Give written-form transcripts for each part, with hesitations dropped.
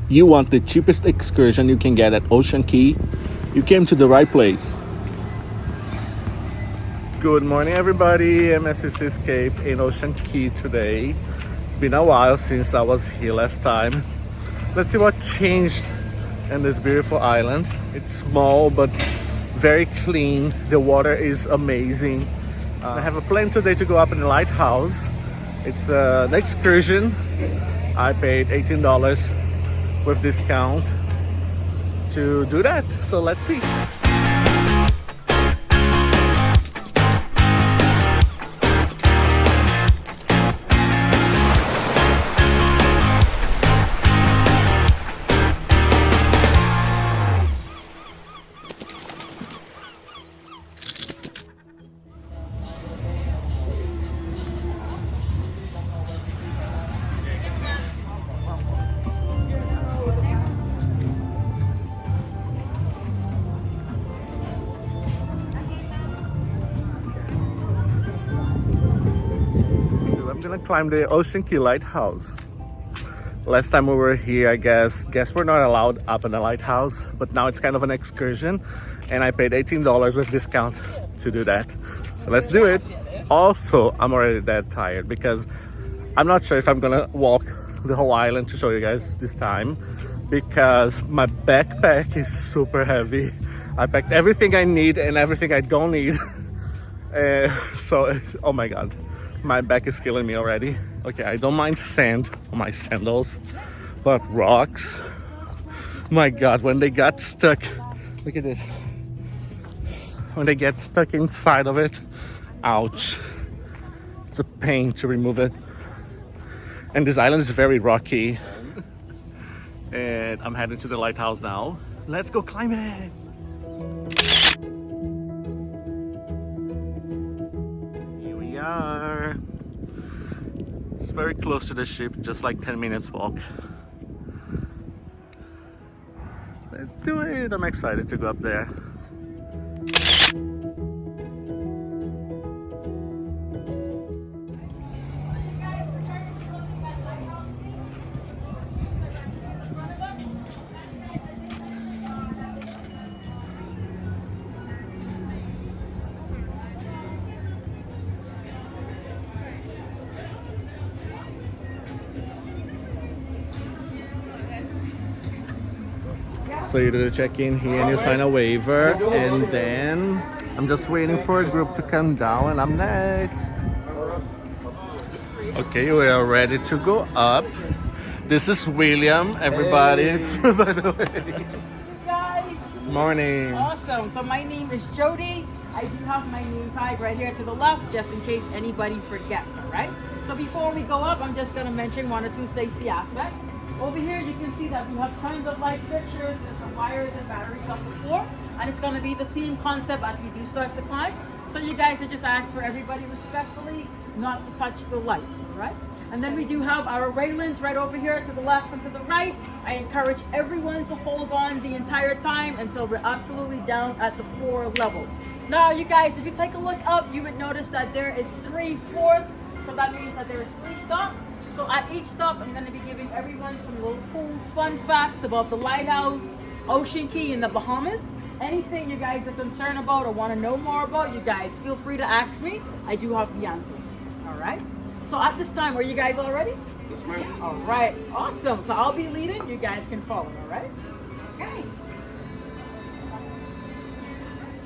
you want the cheapest excursion you can get at Ocean Cay, you came to the right place. Good morning, everybody. MSC Seascape in Ocean Cay today. It's been a while since I was here last time. Let's see what changed in this beautiful island. It's small but very clean. The water is amazing. I have a plan today to go up in the lighthouse. It's an excursion. I paid $18 with discount to do that. So let's see. I'm gonna climb the Ocean Cay Lighthouse. Last time we were here, I guess we're not allowed up in the lighthouse, but now it's kind of an excursion, and I paid $18 with discount to do that. So let's do it. Also, I'm already that tired because I'm not sure if I'm gonna walk the whole island to show you guys this time because my backpack is super heavy. I packed everything I need and everything I don't need. So, oh my God. My back is killing me already. Okay, I don't mind sand on my sandals, but rocks, my God, when they got stuck, look at this. When they get stuck inside of it, ouch. It's a pain to remove it. And this island is very rocky. And I'm heading to the lighthouse now. Let's go climb it. It's very close to the ship, just like 10 minutes walk. Let's do it. I'm excited to go up there. So you do the check-in here and you sign a waiver, and then I'm just waiting for a group to come down and I'm next. Okay, we are ready to go up. This is William, everybody, by the way. Guys! Morning. Awesome. So my name is Jody. I do have my name tag right here to the left, just in case anybody forgets, all right? So before we go up, I'm just gonna mention one or two safety aspects. Over here, you can see that we have tons of light fixtures. There's some wires and batteries up the floor. And it's gonna be the same concept as we do start to climb. So you guys are just asked for everybody respectfully not to touch the lights, all right? And then we do have our railings right over here to the left and to the right. I encourage everyone to hold on the entire time until we're absolutely down at the floor level. Now, you guys, if you take a look up, you would notice that there is 3 floors. So that means that there is 3 stops. So at each stop, I'm going to be giving everyone some little cool fun facts about the lighthouse, Ocean Cay in the Bahamas. Anything you guys are concerned about or want to know more about, you guys feel free to ask me. I do have the answers. All right. So at this time, are you guys all ready? Yes, ma'am. All right. Awesome. So I'll be leading. You guys can follow. All right. Okay.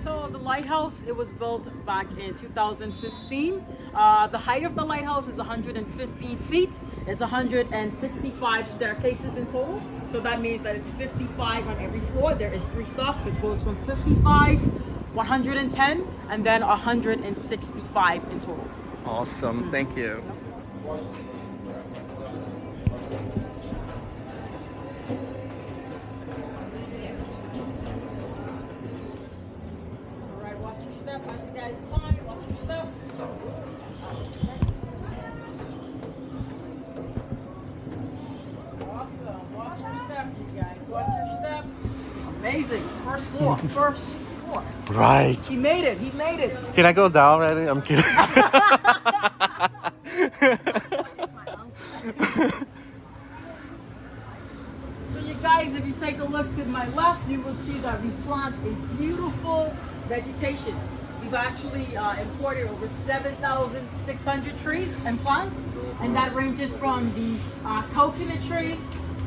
So the lighthouse, it was built back in 2015. The height of the lighthouse is 150 feet. It's 165 staircases in total. So that means that it's 55 on every floor. There is 3 stops. It goes from 55, 110, and then 165 in total. Awesome. Thank you. As you guys climb, watch your step. Awesome. Watch your step, you guys. Watch your step. Amazing. First floor. First floor. Right. He made it. He made it. Can I go down already? I'm kidding. So you guys, if you take a look to my left, you will see that we plant a beautiful vegetation. We've actually imported over 7,600 trees and plants, and that ranges from the coconut tree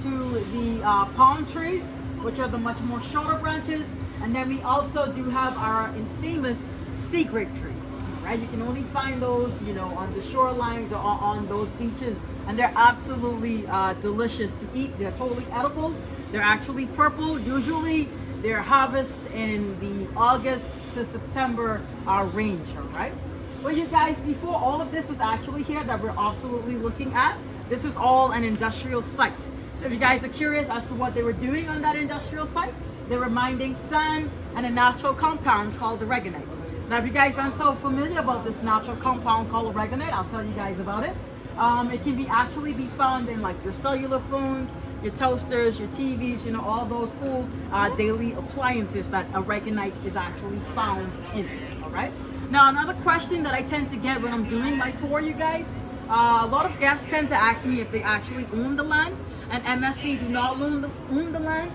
to the palm trees, which are the much more shorter branches, and then we also do have our infamous secret tree. Right? You can only find those, you know, on the shorelines or on those beaches, and they're absolutely delicious to eat. They're totally edible. They're actually purple. Usually, they're harvested in the August to September range. All right. Well, you guys, before all of this was actually here that we're absolutely looking at, this was all an industrial site. So if you guys are curious as to what they were doing on that industrial site, they were mining sand and a natural compound called oregonite. Now, if you guys aren't so familiar about this natural compound called oregonite, I'll tell you guys about it. It can actually be found in like your cellular phones, your toasters, your TVs, you know, all those cool daily appliances that oregonite is actually found in. All right. Now, another question that I tend to get when I'm doing my tour, you guys, a lot of guests tend to ask me if they actually own the land, and MSC do not own the land.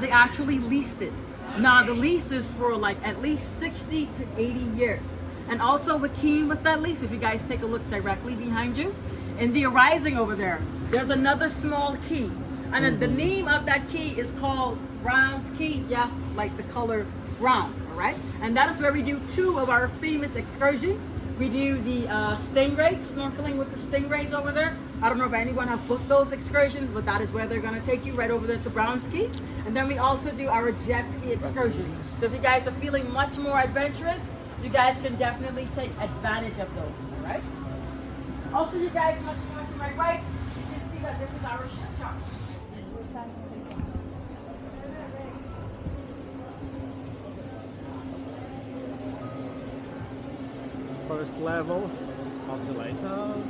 They actually leased it. Now the lease is for like at least 60 to 80 years. And also what came with that lease, if you guys take a look directly behind you, in the horizon over there, there's another small key. And the name of that key is called Brown's Key. Yes, like the color brown, all right? And that is where we do two of our famous excursions. We do the stingrays, snorkeling with the stingrays over there. I don't know if anyone have booked those excursions, but that is where they're gonna take you right over there to Brown's Key. And then we also do our jet ski excursion. So if you guys are feeling much more adventurous, you guys can definitely take advantage of those, all right? Also, you guys, much more to my right, you can see that this is our ship chart. First level of the lighthouse.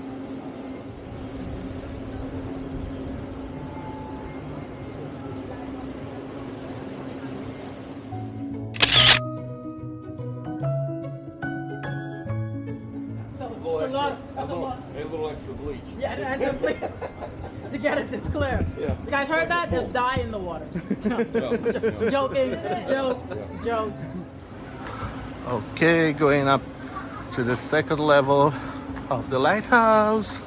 A little extra bleach. Yeah, and simply to get it this clear. Yeah. You guys heard that? There's dye in the water. Joking. It's a joke. It's a joke. Okay, going up to the second level of the lighthouse.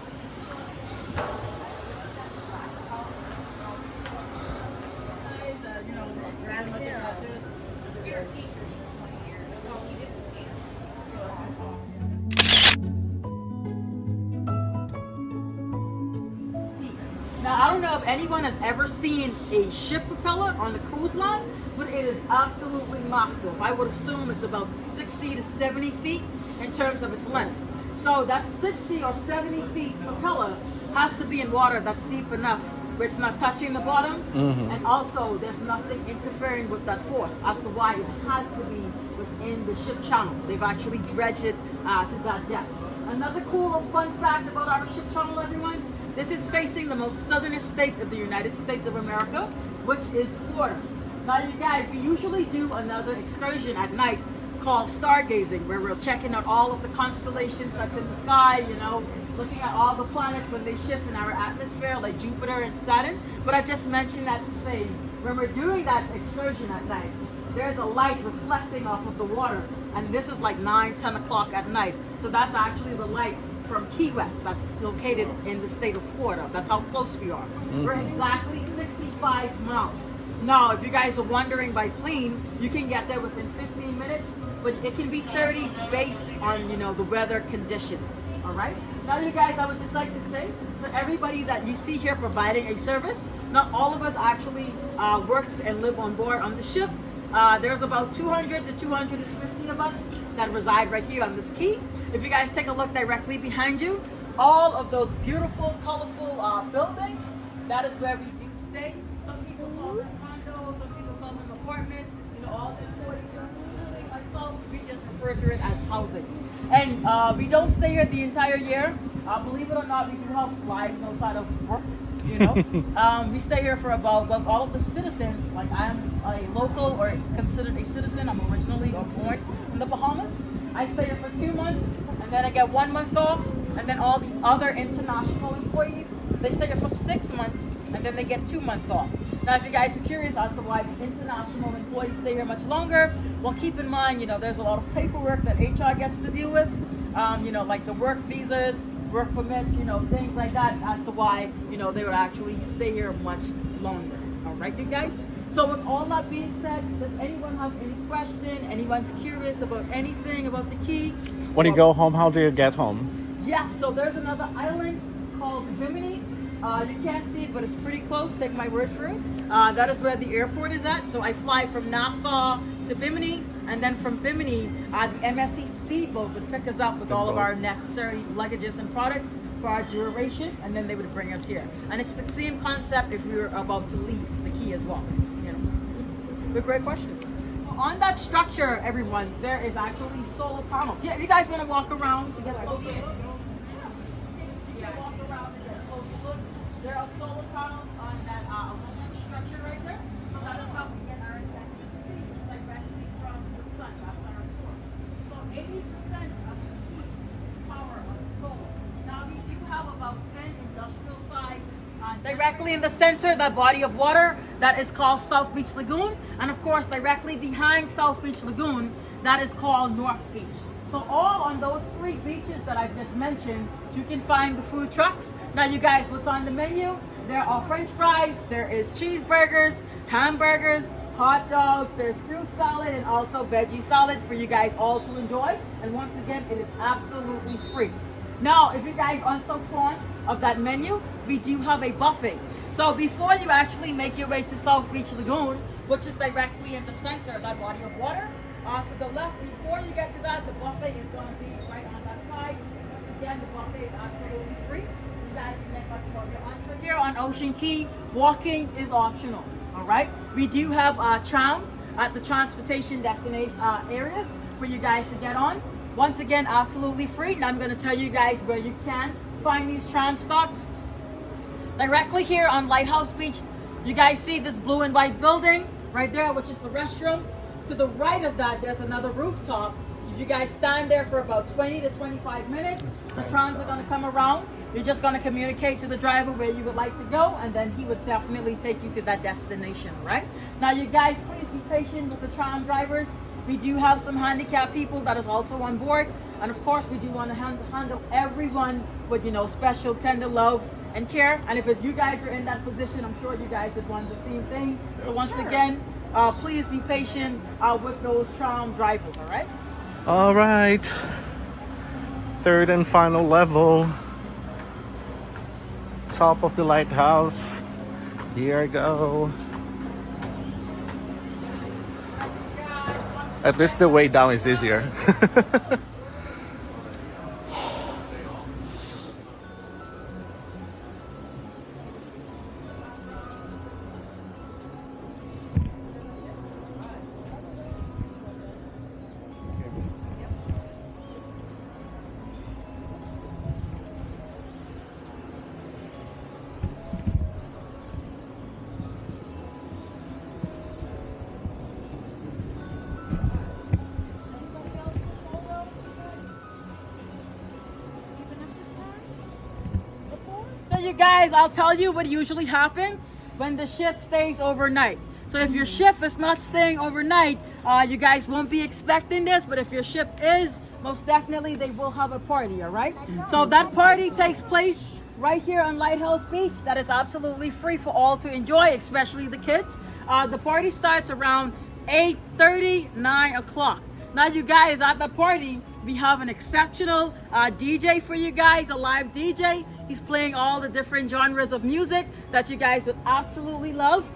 Now, I don't know if anyone has ever seen a ship propeller on the cruise line, but it is absolutely massive. I would assume it's about 60 to 70 feet in terms of its length. So that 60 or 70 feet propeller has to be in water that's deep enough where it's not touching the bottom, and also there's nothing interfering with that force as to why it has to be within the ship channel. They've actually dredged it to that depth. Another cool fun fact about our ship channel, everyone, this is facing the most southernest state of the United States of America, which is Florida. Now, you guys, we usually do another excursion at night called stargazing, where we're checking out all of the constellations that's in the sky, you know, looking at all the planets when they shift in our atmosphere, like Jupiter and Saturn. But I've just mentioned that to say, when we're doing that excursion at night, there's a light reflecting off of the water, and this is like 9, 10 o'clock at night. So that's actually the lights from Key West that's located in the state of Florida. That's how close we are. We're exactly 65 miles. Now, if you guys are wondering by plane, you can get there within 15 minutes, but it can be 30 based on, you know, the weather conditions, all right? Now, you guys, I would just like to say, so everybody that you see here providing a service, not all of us actually works and live on board on the ship. There's about 200 to 250 of us that reside right here on this key. If you guys take a look directly behind you, all of those beautiful, colorful buildings, that is where we do stay. Some people call them condos, some people call them apartment, you know, all the employees, including myself, we just refer to it as housing. And we don't stay here the entire year. Believe it or not, we do have lives outside of work. You know, we stay here for about, well, all of the citizens, like I'm a local or considered a citizen. I'm originally born in the Bahamas. I stay here for 2 months, and then I get 1 month off, and then all the other international employees, they stay here for 6 months, and then they get 2 months off. Now, if you guys are curious as to why the international employees stay here much longer, well, keep in mind, you know, there's a lot of paperwork that HR gets to deal with, you know, like the work visas, work permits, you know, things like that, as to why, you know, they would actually stay here much longer. All right, you guys? So with all that being said, does anyone have any question? Anyone's curious about anything about the Cay? When you go home, how do you get home? Yes, so there's another island called Bimini. You can't see it, but it's pretty close. Take my word for it. That is where the airport is at. So I fly from Nassau to Bimini, and then from Bimini, the MSC speedboat would pick us up with all of our necessary luggages and products for our duration, and then they would bring us here. And it's the same concept if we were about to leave the Cay as well. You know, but great question. On that structure, everyone, there is actually solar panels. Yeah, if you guys want to walk around to get a closer look. There are solar panels on that aluminum structure right there. So that is how we get our electricity. It's directly from the sun. That's our source. So 80% of this heat is power on solar. Now we do have about 10 industrial size directly in the center, that body of water that is called South Beach Lagoon. And of course, directly behind South Beach Lagoon, that is called North Beach. So all on those 3 beaches that I've just mentioned, you can find the food trucks. Now you guys, what's on the menu? There are French fries, there is cheeseburgers, hamburgers, hot dogs, there's fruit salad, and also veggie salad for you guys all to enjoy. And once again, it is absolutely free. Now, if you guys aren't so fond of that menu, we do have a buffet. So before you actually make your way to South Beach Lagoon, which is directly in the center of that body of water, to the left, before you get to that, the buffet is going to be right on that side. Once again, the buffet is absolutely free. You guys can get much more of your entree. Here on Ocean Cay, walking is optional. All right. We do have tram at the transportation destination areas for you guys to get on. Once again, absolutely free. And I'm going to tell you guys where you can find these tram stops. Directly here on Lighthouse Beach, you guys see this blue and white building right there, which is the restroom. To the right of that, there's another rooftop. If you guys stand there for about 20 to 25 minutes, the trams are going to come around. You're just going to communicate to the driver where you would like to go, and then he would definitely take you to that destination, right? Now, you guys, please be patient with the tram drivers. We do have some handicapped people that is also on board. And of course, we do want to handle everyone with, you know, special, tender love and care. And if you guys are in that position, I'm sure you guys would want the same thing. So once again, please be patient with those tram drivers, all right? All right. 3rd and final level. Top of the lighthouse. Here I go. At least the way down is easier. So you guys, I'll tell you what usually happens when the ship stays overnight. So if your ship is not staying overnight, you guys won't be expecting this, but if your ship is, most definitely they will have a party, all right? So that party takes place right here on Lighthouse Beach. That is absolutely free for all to enjoy, especially the kids. The party starts around 8:30, 9 o'clock. Now you guys, at the party, we have an exceptional DJ for you guys, a live DJ. He's playing all the different genres of music that you guys would absolutely love.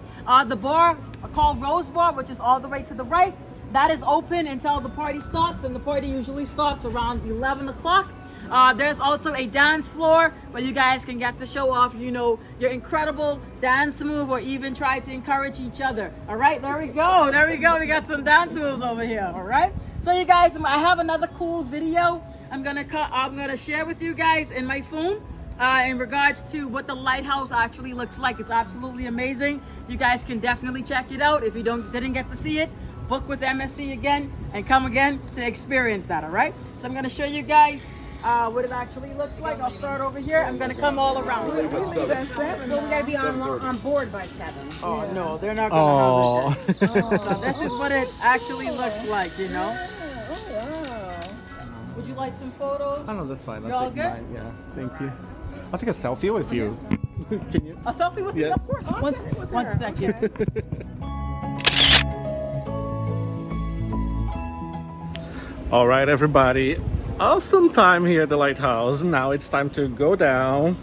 The bar called Rose Bar, which is all the way to the right, that is open until the party starts, and the party usually starts around 11 o'clock. There's also a dance floor where you guys can get to show off, you know, your incredible dance move, or even try to encourage each other. All right, there we go. There we go. We got some dance moves over here. All right. So you guys, I have another cool video I'm gonna share with you guys in my phone in regards to what the lighthouse actually looks like. It's absolutely amazing. You guys can definitely check it out. If you didn't get to see it, book with MSC again and come again to experience that. All right. So I'm gonna show you guys what it actually looks like. I'll start over here. I'm gonna come all around. Well, we gotta be on board by 7. Oh no, they're not gonna have it. So this is what it actually looks like, you know. Would you like some photos? Oh no, that's fine. You all I'll take good? mine. Yeah, thank you. I'll take a selfie with you. Can you? A selfie with Yes. you? Of course. One second. All right, everybody. Awesome time here at the lighthouse. Now it's time to go down.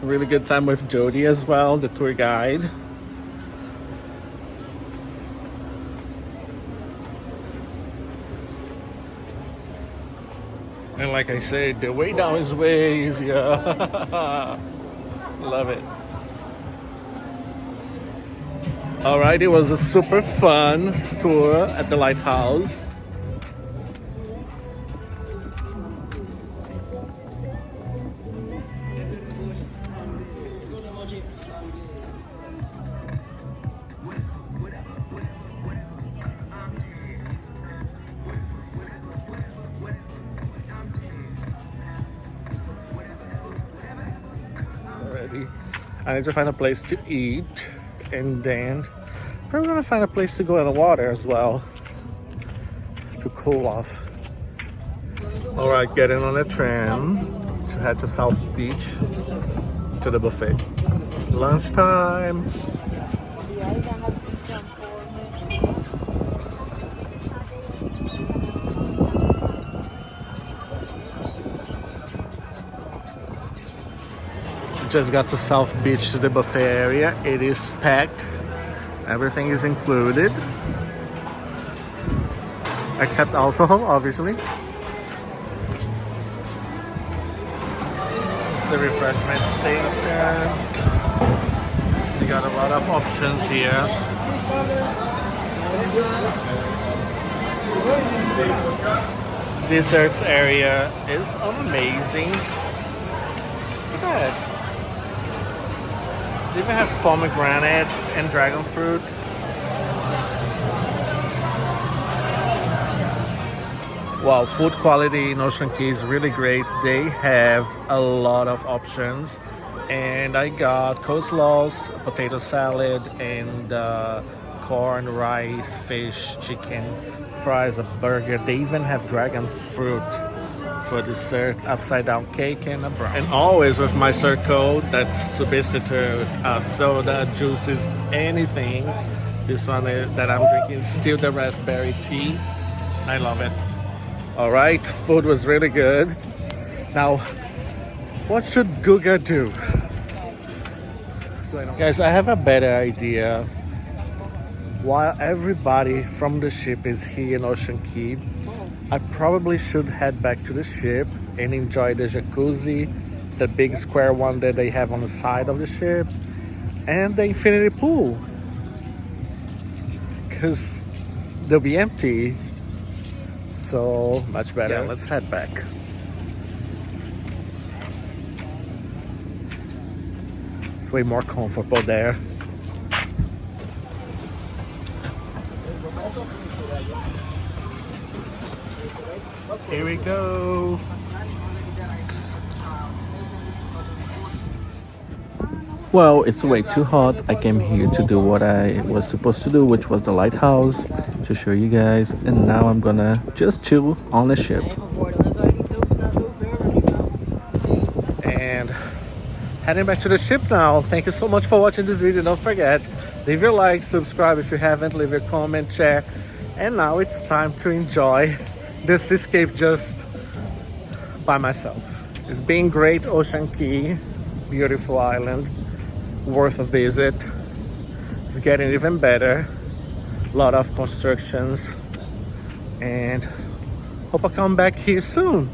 Really good time with Jody as well, the tour guide. And like I said, the way down is way easier. Love it. All right, it was a super fun tour at the lighthouse. Already, I need to find a place to eat, and then we're gonna find a place to go in the water as well to cool off. All right, getting on a tram to head to South Beach to the buffet. Lunchtime. Just got to South Beach to the buffet area. It is packed. Everything is included. Except alcohol, obviously. It's the refreshment station. You got a lot of options here. Desserts area is amazing. Look at that. They even have pomegranate and dragon fruit. Wow, food quality in Ocean Cay is really great. They have a lot of options. And I got coleslaws, potato salad, and corn, rice, fish, chicken, fries, a burger. They even have dragon fruit for dessert, upside down cake, and a brownie. And always with my circle that substitute soda, juices, anything. This one that I'm drinking is still the raspberry tea. I love it. All right, food was really good. Now, what should Guga do? Guys, I have a better idea. While everybody from the ship is here in Ocean Cay, I probably should head back to the ship and enjoy the jacuzzi, the big square one that they have on the side of the ship, and the infinity pool. Because they'll be empty. So much better. Yeah, let's head back. It's way more comfortable there. Here we go. Well, it's way too hot. I came here to do what I was supposed to do, which was the lighthouse, to show you guys. And now I'm gonna just chill on the ship. And heading back to the ship now. Thank you so much for watching this video. Don't forget, leave your like, subscribe if you haven't, leave your comment, share. And now it's time to enjoy the seascape just by myself. It's been great. Ocean Cay, beautiful island, worth a visit. It's getting even better. A lot of constructions, and hope I come back here soon.